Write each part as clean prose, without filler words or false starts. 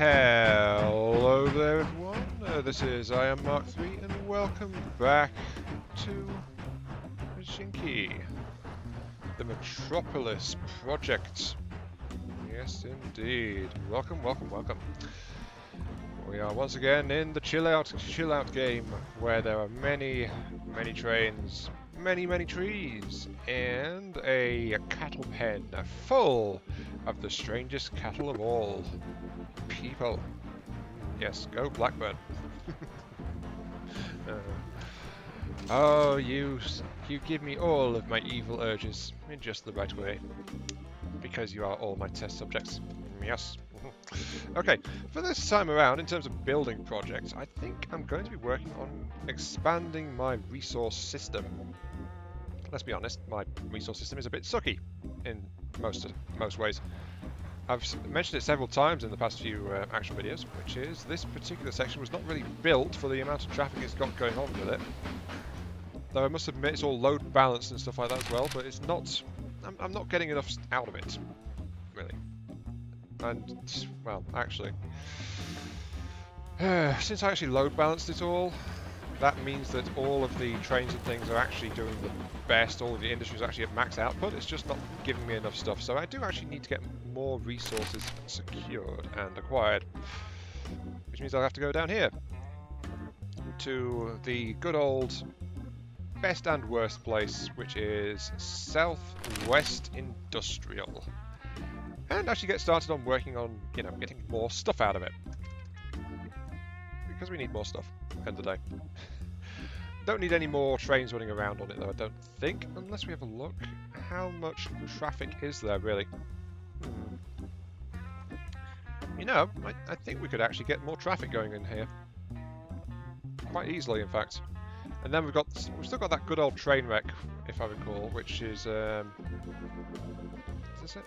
Hello there everyone, this is I am Mark 3 and welcome back to Mashinky, the Metropolis Project. Yes indeed, welcome. We are once again in the chill out game where there are many trains, many trees, and a cattle pen full of the strangest cattle of all. People. Yes, go Blackburn. Oh, you give me all of my evil urges in just the right way. Because you are all my test subjects. Yes. Okay, for this time around, in terms of building projects, I think I'm going to be working on expanding my resource system. Let's be honest, my resource system is a bit sucky in most ways. I've mentioned it several times in the past few action videos, which is this particular section was not really built for the amount of traffic it's got going on with it. Though I must admit it's all load balanced and stuff like that as well, but it's not... I'm not getting enough out of it, really. And, well, actually, since I actually load balanced it all, that means that all of the trains and things are actually doing the best, all of the industries are actually at max output, it's just not giving me enough stuff. So I do actually need to get more resources secured and acquired, which means I'll have to go down here to the good old best and worst place, which is Southwest Industrial. And actually get started on working on, you know, getting more stuff out of it. Because we need more stuff, end of the day. Don't need any more trains running around on it though, I don't think, unless we have a look. How much traffic is there, really? You know, I think we could actually get more traffic going in here. Quite easily, in fact. And then we've still got that good old train wreck, if I recall, which is, is this it?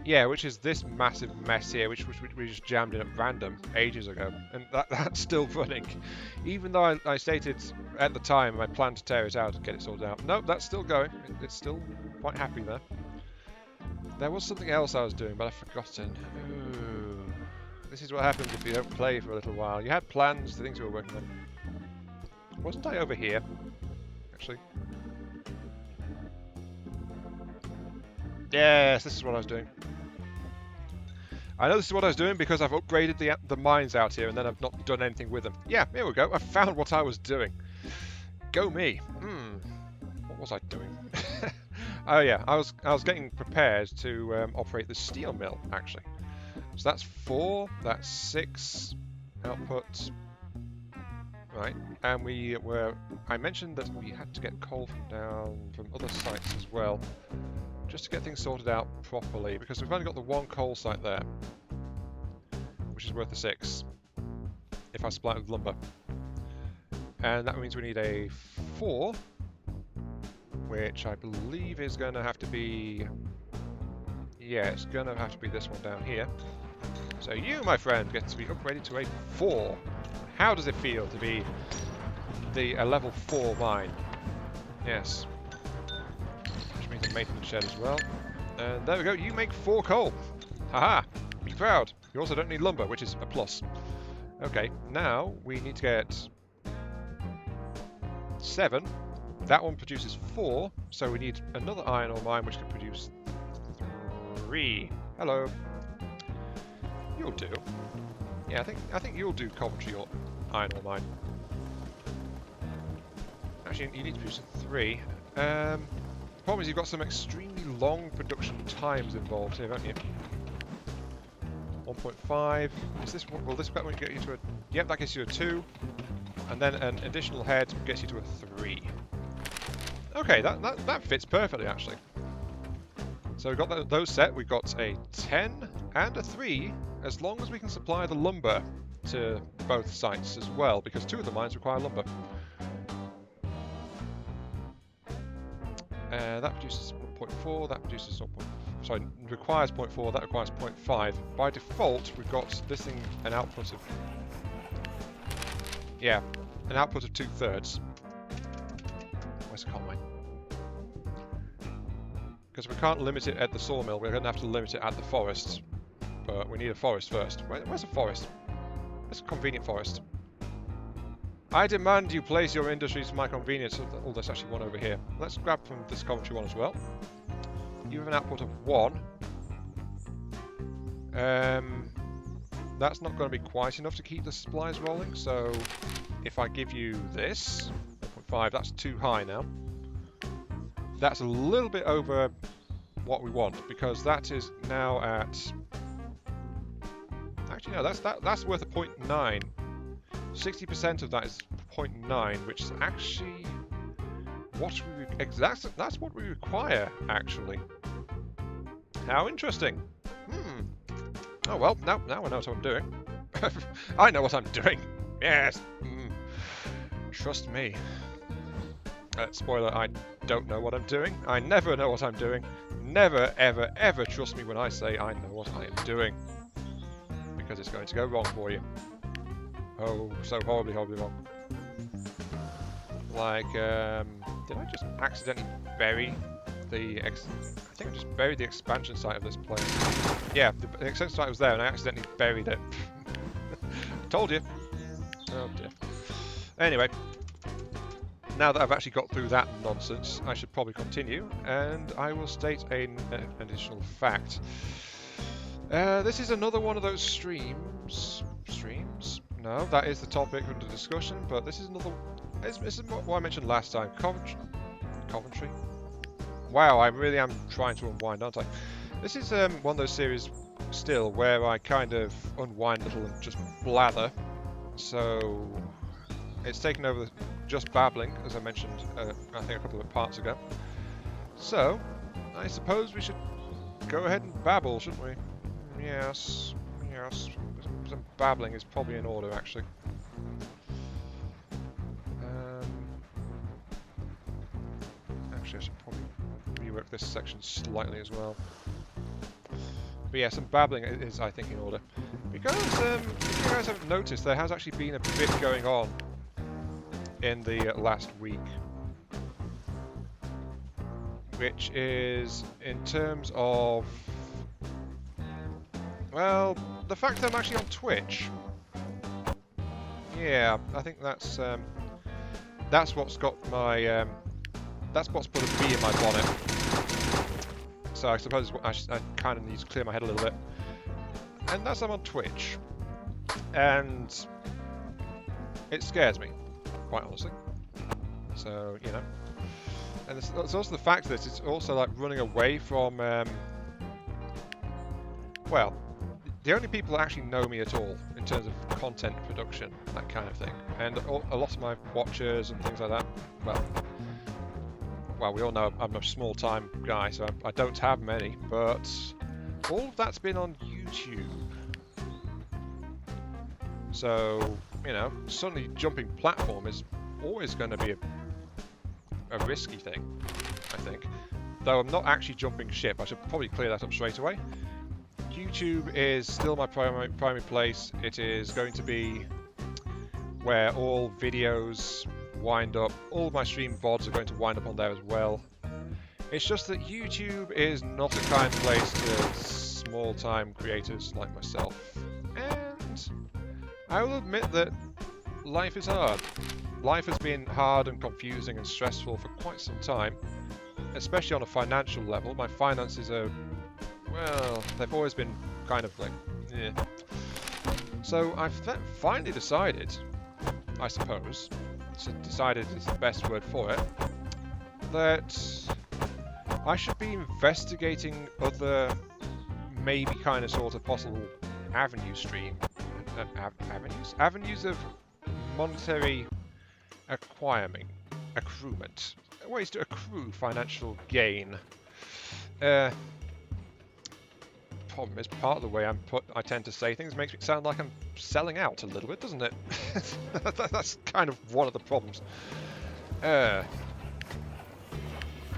Yeah, which is this massive mess here, which we just jammed in at random ages ago, and that's still running. Even though I stated at the time I planned to tear it out and get it sorted out. Nope, that's still going. It's still quite happy there. There was something else I was doing, but I've forgotten. Ooh. This is what happens if you don't play for a little while. You had plans, the things you were working on. Wasn't I over here, actually? Yes, this is what I was doing. I know this is what I was doing because I've upgraded the mines out here and then I've not done anything with them. Yeah, here we go. I found what I was doing. Go me. What was I doing? Oh yeah, I was getting prepared to operate the steel mill, actually. So that's 4, that's 6 output. Right, and I mentioned that we had to get coal from other sites as well, just to get things sorted out properly, because we've only got the one coal site there, which is worth the 6, if I supply it with lumber. And that means we need a 4, which I believe is going to have to be... Yeah, it's going to have to be this one down here. So you, my friend, get to be upgraded to a 4. How does it feel to be a level 4 mine? Yes. Which means a maintenance shed as well. And there we go, you make 4 coal. Haha, be proud. You also don't need lumber, which is a plus. Okay, now we need to get 7. That one produces 4, so we need another iron ore mine which can produce 3. Hello. You'll do. Yeah, I think you'll do Coventry or iron ore mine. Actually, you need to produce 3. The problem is you've got some extremely long production times involved here, haven't you? 1.5. Is this will this one get you to a? Yep, that gets you a 2, and then an additional head gets you to a 3. Okay, that fits perfectly actually. So we've got those set. We've got a 10 and a 3, as long as we can supply the lumber to both sites as well, because 2 of the mines require lumber. That produces 0.4, that produces 0.4, sorry, requires 0.4, that requires 0.5. By default, we've got this thing an output of, yeah, an output of 2/3. Where's the coal mine? Because we can't limit it at the sawmill, we're going to have to limit it at the forest. but we need a forest first. Where's a forest? Where's a convenient forest? I demand you place your industries to my convenience. Oh, there's actually one over here. Let's grab from this Coventry one as well. You have an output of 1. That's not going to be quite enough to keep the supplies rolling, so if I give you this, 0.5, that's too high now. That's a little bit over what we want, because that is now at... Actually, no, that's worth a 0.9. 60% of that is 0.9, which is actually what we... That's what we require, actually. How interesting. Oh well, now I know what I'm doing. I know what I'm doing. Yes. Trust me. Spoiler, I don't know what I'm doing. I never know what I'm doing. Never, ever, ever trust me when I say I know what I am doing. Because it's going to go wrong for you. Oh, so horribly, horribly wrong. Like, did I just accidentally bury the... I think I just buried the expansion site of this place. Yeah, the expansion site was there and I accidentally buried it. Told you. Oh dear. Anyway, now that I've actually got through that nonsense, I should probably continue, and I will state an additional fact. This is another one of those streams. Streams? No, that is the topic under discussion, but this is another... This is what I mentioned last time. Coventry? Wow, I really am trying to unwind, aren't I? This is one of those series still where I kind of unwind a little and just blather. So it's taken over just babbling, as I mentioned, I think a couple of parts ago. So I suppose we should go ahead and babble, shouldn't we? Yes, yes. Some babbling is probably in order, actually. Actually, I should probably rework this section slightly as well. But yeah, some babbling is, I think, in order. Because, if you guys haven't noticed, there has actually been a bit going on in the last week. Which is, in terms of... Well, the fact that I'm actually on Twitch. Yeah, I think that's what's got my... that's what's put a bee in my bonnet. So I suppose I kind of need to clear my head a little bit. And that's I'm on Twitch. And it scares me, quite honestly. So, you know. And it's also the fact that it's also like running away from, well, the only people that actually know me at all in terms of content production, that kind of thing. And a lot of my watchers and things like that, well, we all know I'm a small-time guy, so I don't have many, but all of that's been on YouTube. So, you know, suddenly jumping platform is always going to be a risky thing, I think. Though I'm not actually jumping ship, I should probably clear that up straight away. YouTube is still my primary place. It is going to be where all videos wind up. All of my stream VODs are going to wind up on there as well. It's just that YouTube is not a kind place to small-time creators like myself. And I will admit that life is hard. Life has been hard and confusing and stressful for quite some time, especially on a financial level. My finances are, well, they've always been kind of like, eh. So I've finally decided, I suppose, decided is the best word for it, that I should be investigating other maybe kind of sort of possible avenues of monetary accruement, ways to accrue financial gain. Problem is, part of the way I tend to say things makes it sound like I'm selling out a little bit, doesn't it? That's kind of one of the problems. Yeah,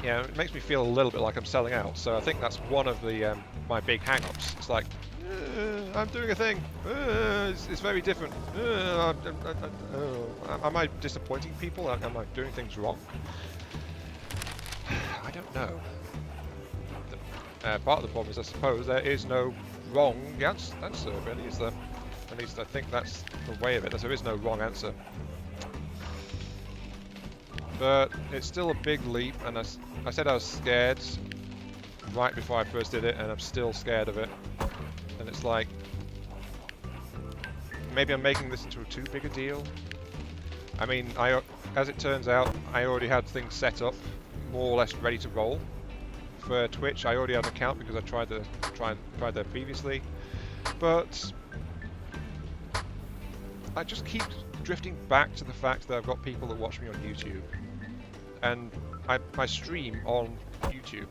it makes me feel a little bit like I'm selling out, so I think that's one of the my big hang-ups. It's like, I'm doing a thing, it's very different, am I disappointing people? Am I doing things wrong? I don't know. Part of the problem is, I suppose, there is no wrong answer, really, is there? At least I think that's the way of it. There is no wrong answer. But it's still a big leap, and I said I was scared right before I first did it, and I'm still scared of it. And it's like, maybe I'm making this into too big a deal. I mean, as it turns out, I already had things set up, more or less ready to roll. For Twitch, I already have an account because I tried there previously, but I just keep drifting back to the fact that I've got people that watch me on YouTube, and I stream on YouTube.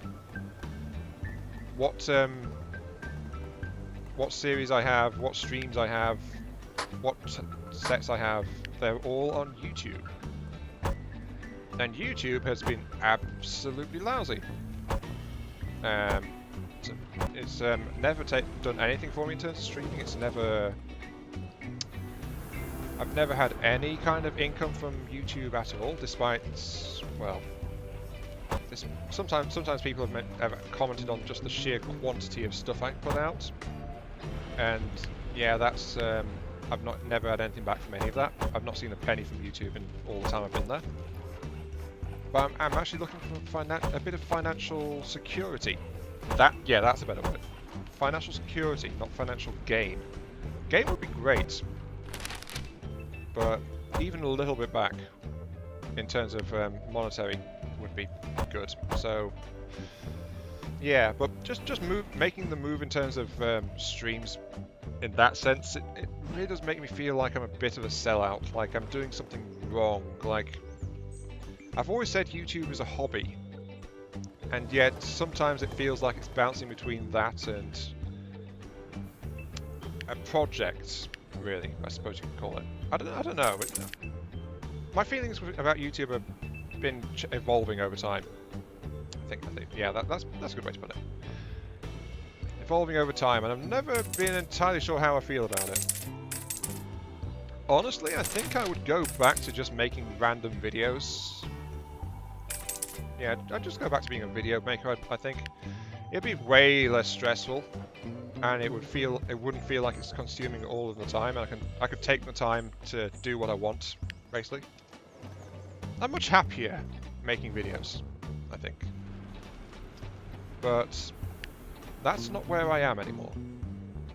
What series I have, what streams I have, what sets I have, they're all on YouTube. And YouTube has been absolutely lousy. It's never done anything for me in terms of streaming. I've never had any kind of income from YouTube at all, despite, well, sometimes people have commented on just the sheer quantity of stuff I put out, and yeah, that's I've never had anything back from any of that. I've not seen a penny from YouTube in all the time I've been there. But I'm actually looking for a bit of financial security. That's a better word. Financial security, not financial gain. Gain would be great, but even a little bit back in terms of monetary would be good. So yeah, but just making the move in terms of streams. In that sense, it really does make me feel like I'm a bit of a sellout, like I'm doing something wrong. Like, I've always said YouTube is a hobby, and yet sometimes it feels like it's bouncing between that and a project, really, I suppose you could call it. I don't know. My feelings about YouTube have been evolving over time. I think, yeah, that's a good way to put it. Evolving over time, and I've never been entirely sure how I feel about it. Honestly, I think I would go back to just making random videos. Yeah, I'd just go back to being a video maker. I think it'd be way less stressful, and it wouldn't feel like it's consuming all of the time. And I could take the time to do what I want, basically. I'm much happier making videos, I think. But that's not where I am anymore,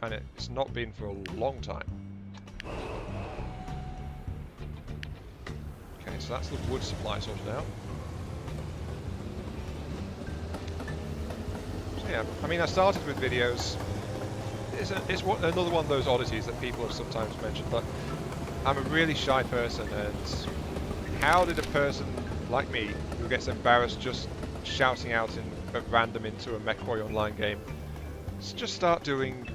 and it's not been for a long time. Okay, so that's the wood supply sorted out. So yeah, I mean, I started with videos. It's another one of those oddities that people have sometimes mentioned, but I'm a really shy person, and how did a person like me, who gets embarrassed just shouting out at random into a MechWarrior Online game, just start doing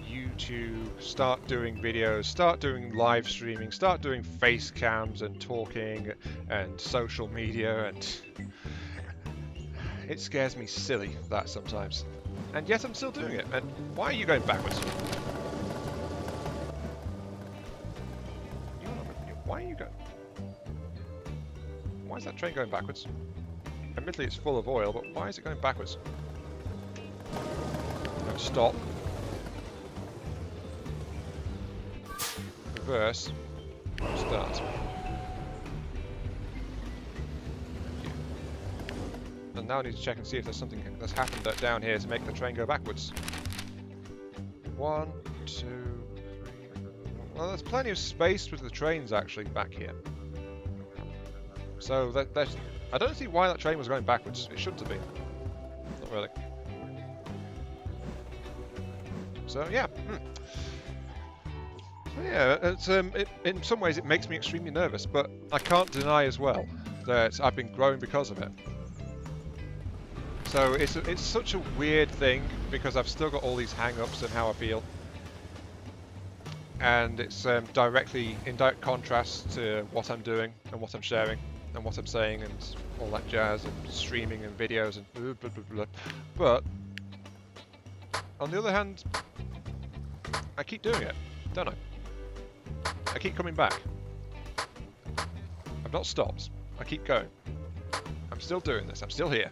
YouTube, start doing videos, start doing live streaming, start doing face cams and talking and social media, and it scares me silly, that sometimes. And yet I'm still doing it. And why are you going backwards? Why are you going? Why is that train going backwards? Admittedly, it's full of oil, but why is it going backwards? No, stop. Reverse. Start. And now I need to check and see if there's something that's happened down here to make the train go backwards. 1, 2, 3. Well, there's plenty of space with the trains actually back here. So I don't see why that train was going backwards. It shouldn't have been. Not really. So yeah. So yeah, it's in some ways it makes me extremely nervous, but I can't deny as well that I've been growing because of it. So it's such a weird thing because I've still got all these hang-ups and how I feel, and it's in direct contrast to what I'm doing and what I'm sharing and what I'm saying and all that jazz and streaming and videos and blah, blah, blah, blah. But on the other hand, I keep doing it, don't I? I keep coming back. I've not stopped. I keep going. I'm still doing this. I'm still here.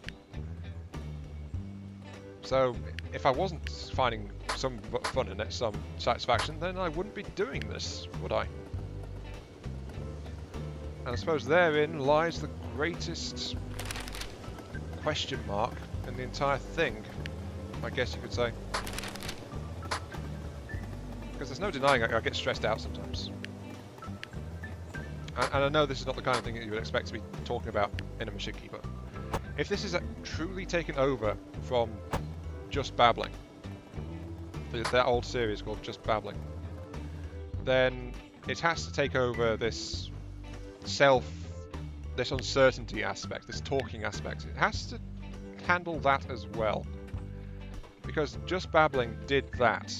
So if I wasn't finding some fun in it, some satisfaction, then I wouldn't be doing this, would I? And I suppose therein lies the greatest question mark in the entire thing, I guess you could say. Because there's no denying I get stressed out sometimes. And I know this is not the kind of thing that you would expect to be talking about in a Mashinky, but if this is truly taken over from Just Babbling, that old series called Just Babbling, then it has to take over this this uncertainty aspect, this talking aspect. It has to handle that as well. Because Just Babbling did that.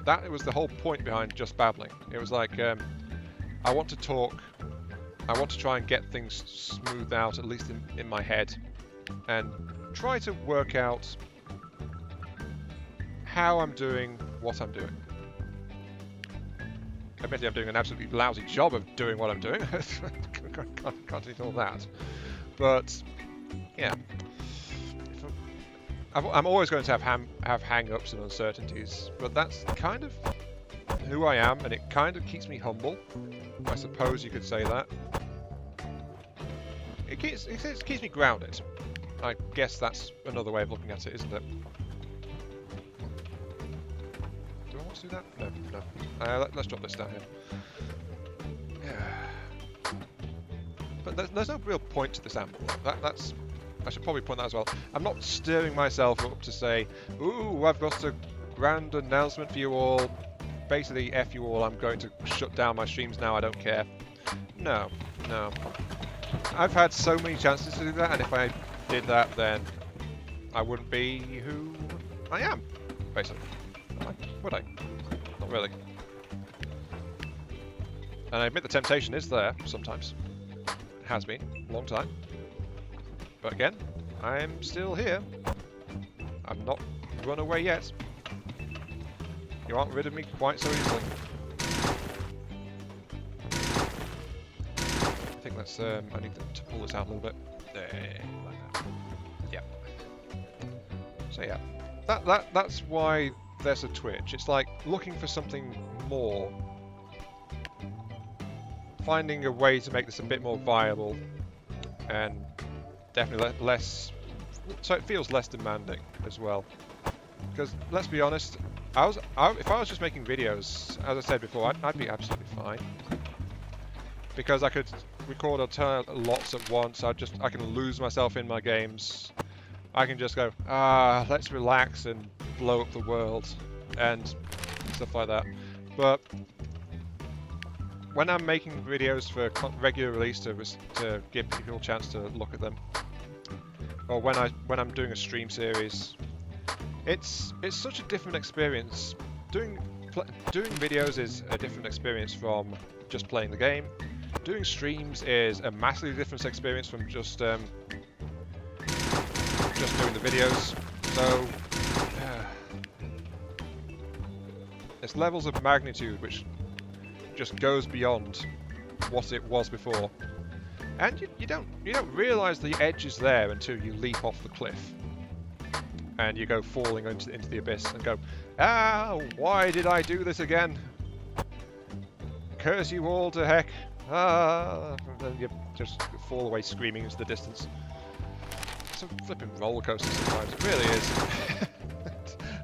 That was the whole point behind Just Babbling. It was like, I want to talk, I want to try and get things smoothed out, at least in my head, and try to work out how I'm doing what I'm doing. Admittedly, I'm doing an absolutely lousy job of doing what I'm doing. Can't ignore that. But, yeah. I'm always going to have hang-ups and uncertainties, but that's kind of who I am, and it kind of keeps me humble. I suppose you could say that. It keeps me grounded. I guess that's another way of looking at it, isn't it? Do I want to do that? No. Let's drop this down here. But there's no real point to this amble. I should probably point that as well. I'm not stirring myself up to say, ooh, I've got a grand announcement for you all. Basically, F you all, I'm going to shut down my streams now, I don't care. No. I've had so many chances to do that, and if I did that, then I wouldn't be who I am, basically. Would I? Not really. And I admit the temptation is there, sometimes. It has been, a long time. But again, I'm still here. I'm not run away yet. You aren't rid of me quite so easily. I think that's, I need to pull this out a little bit. There, like that. Yeah. So yeah, that's why there's a Twitch. It's like looking for something more. Finding a way to make this a bit more viable and definitely less, so it feels less demanding as well. Because let's be honest, if I was just making videos, as I said before, I'd be absolutely fine. Because I could record lots at once. I can lose myself in my games. I can just go, let's relax and blow up the world and stuff like that. But when I'm making videos for regular release to give people a chance to look at them, or when I'm doing a stream series, it's such a different experience. Doing videos is a different experience from just playing the game. Doing streams is a massively different experience from just doing the videos. So it's levels of magnitude which just goes beyond what it was before. And you don't realise the edge is there until you leap off the cliff and you go falling into the abyss and go, why did I do this again? Curse you all to heck! And then you just fall away screaming into the distance. It's a flipping roller coaster sometimes. It really is.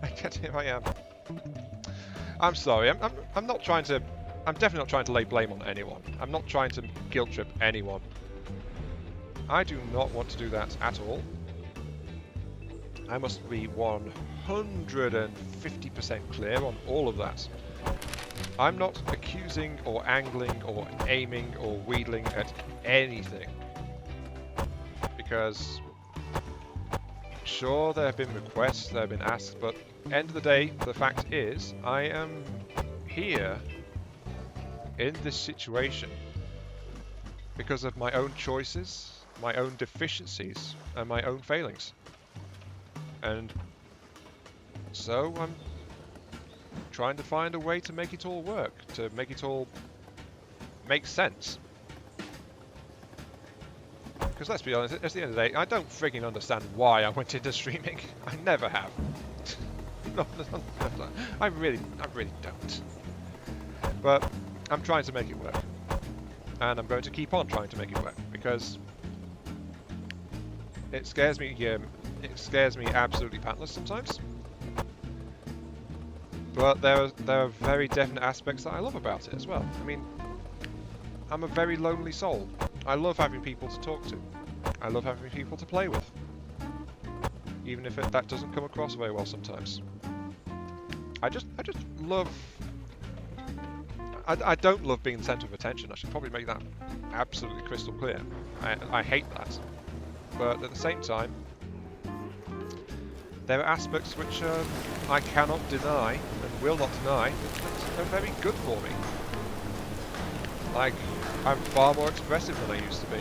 I get it. I am. I'm sorry. I'm not trying to. I'm definitely not trying to lay blame on anyone. I'm not trying to guilt trip anyone. I do not want to do that at all. I must be 150% clear on all of that. I'm not accusing or angling or aiming or wheedling at anything. Because, sure, there have been requests, there have been asks, but end of the day, the fact is, I am here in this situation because of my own choices, my own deficiencies, and my own failings. And so I'm trying to find a way to make it all work, to make it all make sense. Because let's be honest, at the end of the day, I don't frigging understand why I went into streaming. I never have. I really don't. But I'm trying to make it work, and I'm going to keep on trying to make it work because it scares me. It scares me absolutely pantless sometimes. But there are very definite aspects that I love about it as well. I mean, I'm a very lonely soul. I love having people to talk to. I love having people to play with, even if that doesn't come across very well sometimes. I just love. I don't love being the centre of attention. I should probably make that absolutely crystal clear. I hate that. But at the same time, there are aspects which I cannot deny and will not deny that are very good for me. Like, I'm far more expressive than I used to be.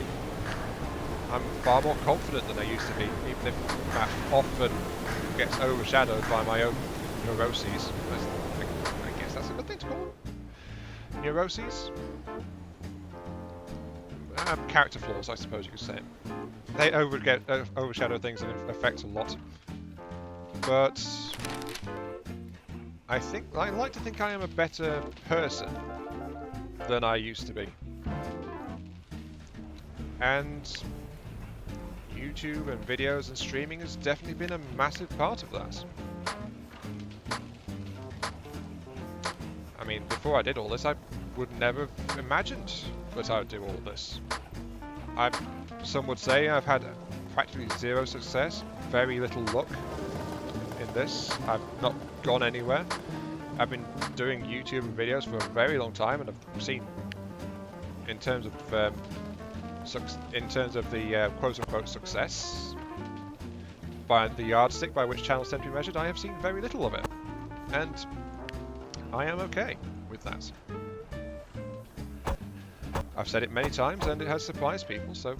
I'm far more confident than I used to be, even if that often gets overshadowed by my own neuroses. I guess that's a good thing to call them. Neuroses? Character flaws, I suppose you could say. They overshadow things and affect a lot. But I like to think I am a better person than I used to be. And YouTube and videos and streaming has definitely been a massive part of that. I mean, before I did all this, I would never have imagined that I would do all this. Some would say I've had practically zero success, very little luck in this. I've not gone anywhere. I've been doing YouTube and videos for a very long time, and I've seen, in terms of the quote-unquote success, by the yardstick by which channels tend to be measured, I have seen very little of it, and I am okay with that. I've said it many times, and it has surprised people, so,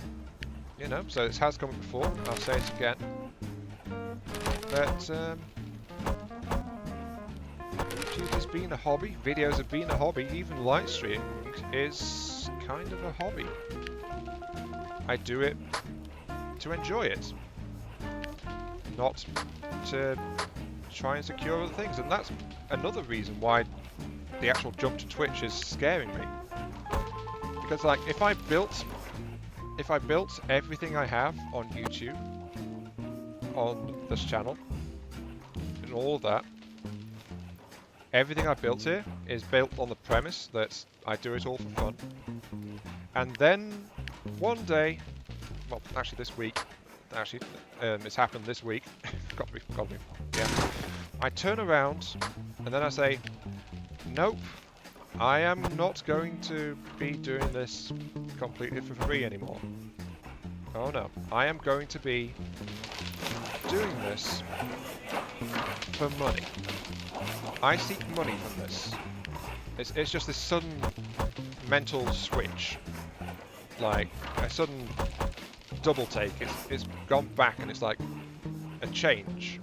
you know, so it has come before, I'll say it again, that YouTube has been a hobby, videos have been a hobby, even live streaming is kind of a hobby. I do it to enjoy it, not to try and secure other things, and that's another reason why the actual jump to Twitch is scaring me. Because, like, if I built everything I have on YouTube, on this channel, and all of that, everything I built here is built on the premise that I do it all for fun. And then one day, well, actually this week, it's happened this week. got me. Yeah. I turn around and then I say, nope, I am not going to be doing this completely for free anymore. Oh no, I am going to be doing this for money. I seek money from this. It's just this sudden mental switch, like a sudden double take. It's gone back and it's like a change,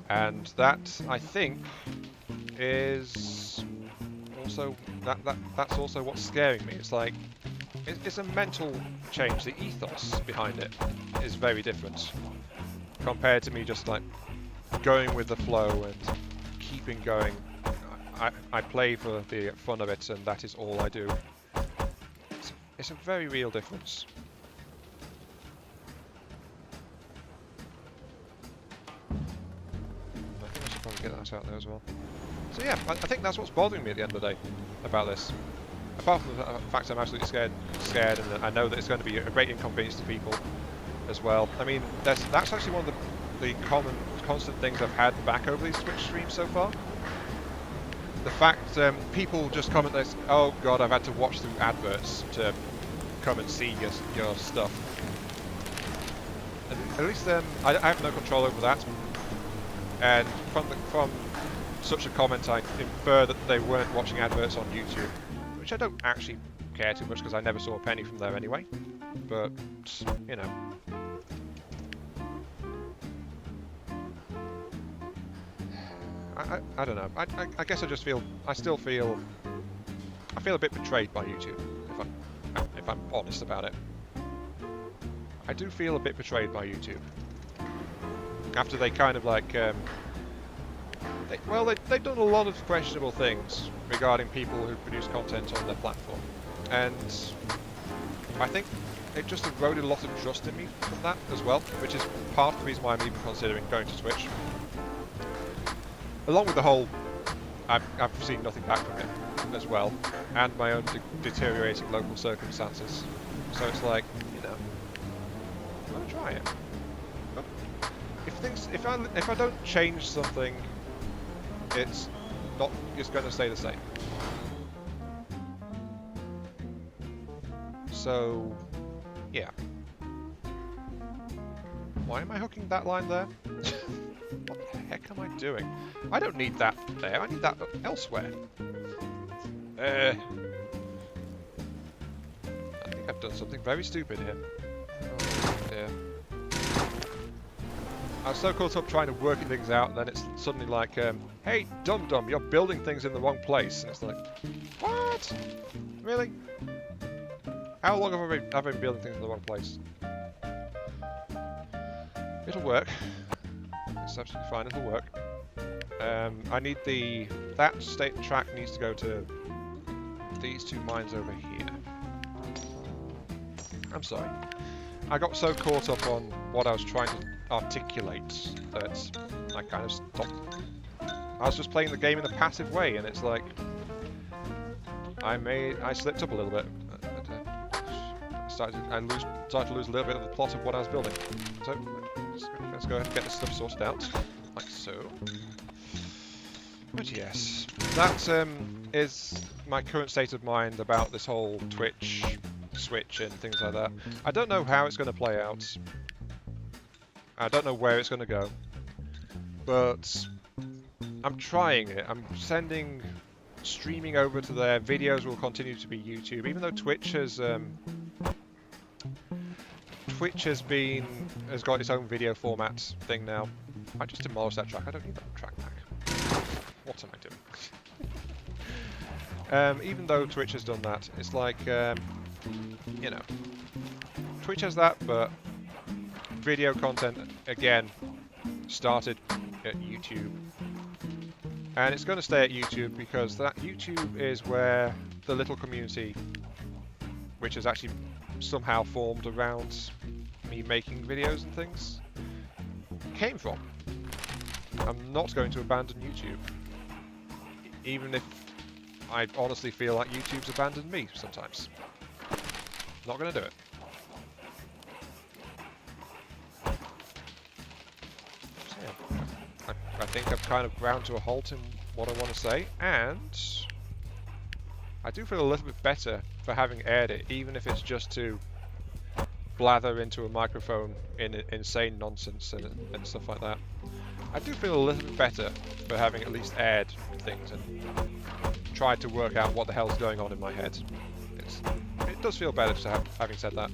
and that I think is also that's also what's scaring me. It's like it's a mental change. The ethos behind it is very different compared to me just like going with the flow and keeping going. I play for the fun of it, and that is all I do. It's a very real difference. I think I should probably get that out there as well. So yeah, I think that's what's bothering me at the end of the day about this. Apart from the fact I'm absolutely scared, and I know that it's going to be a great inconvenience to people as well. I mean, that's actually one of the constant things I've had back over these Twitch streams so far. The fact people just comment this, oh god, I've had to watch through adverts to come and see your stuff. And at least I have no control over that. And from such a comment, I infer that they weren't watching adverts on YouTube, which I don't actually care too much because I never saw a penny from there anyway. But you know. I don't know. I guess I still feel a bit betrayed by YouTube, if I'm honest about it. I do feel a bit betrayed by YouTube. After they kind of like They've done a lot of questionable things regarding people who produce content on their platform, and I think it just eroded a lot of trust in me from that as well, which is part of the reason why I'm even considering going to Twitch. Along with the whole, I've seen nothing back from it as well, and my own deteriorating local circumstances. So it's like, you know, I'm gonna try it. But if I don't change something, it's going to stay the same. So, yeah. Why am I hooking that line there? What the heck am I doing? I don't need that there, I need that elsewhere. I think I've done something very stupid here. Oh dear. I was so caught up trying to work things out, and then it's suddenly like, hey, dum-dum, you're building things in the wrong place. And it's like, what? Really? How long have I been building things in the wrong place? It'll work. It's absolutely fine, it'll work. I need that state track needs to go to these two mines over here. I'm sorry. I got so caught up on what I was trying to articulate that I kind of stopped. I was just playing the game in a passive way, and it's like I slipped up a little bit. I started to lose a little bit of the plot of what I was building. So let's go ahead and get this stuff sorted out, like so. But yes, that is my current state of mind about this whole Twitch switch and things like that. I don't know how it's going to play out. I don't know where it's going to go. But I'm trying it. I'm streaming over to there. Videos will continue to be YouTube, even though Twitch has got its own video format thing now. I just demolished that track. I don't need that track back. What am I doing? Even though Twitch has done that, it's like, you know, Twitch has that, but video content, again, started at YouTube. And it's going to stay at YouTube because that YouTube is where the little community, which has actually somehow formed around me making videos and things, came from. I'm not going to abandon YouTube. Even if I honestly feel like YouTube's abandoned me sometimes. Not going to do it. So yeah, I think I've kind of ground to a halt in what I want to say, and I do feel a little bit better for having aired it, even if it's just to blather into a microphone in insane nonsense and stuff like that. I do feel a little bit better for having at least aired things and tried to work out what the hell's going on in my head. It does feel better just having said that.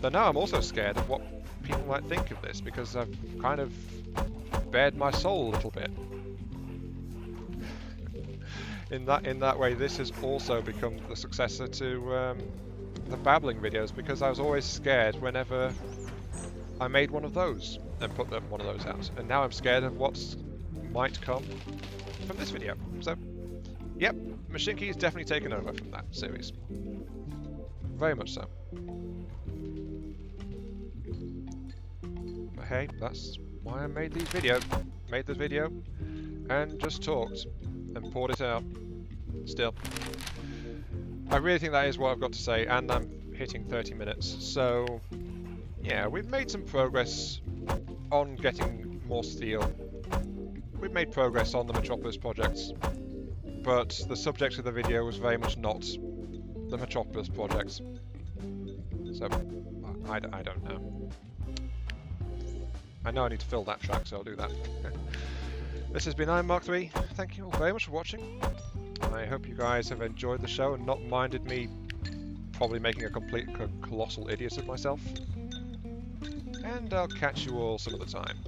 Though now I'm also scared of what people might think of this, because I've kind of bared my soul a little bit. In that way, this has also become the successor to the babbling videos, because I was always scared whenever I made one of those and put one of those out, and now I'm scared of what might come from this video. So, yep, Mashinky's definitely taken over from that series. Very much so. But hey, that's why I made this video, and just talked and poured it out. Still, I really think that is what I've got to say, and I'm hitting 30 minutes. So, yeah, we've made some progress on getting more steel. We've made progress on the Metropolis Project, but the subject of the video was very much not the Metropolis Project. So, I don't know. I know I need to fill that track, so I'll do that. This has been I'm Mark 3. Thank you all very much for watching. I hope you guys have enjoyed the show and not minded me probably making a complete colossal idiot of myself. And I'll catch you all some other time.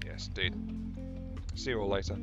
Yes, indeed. See you all later.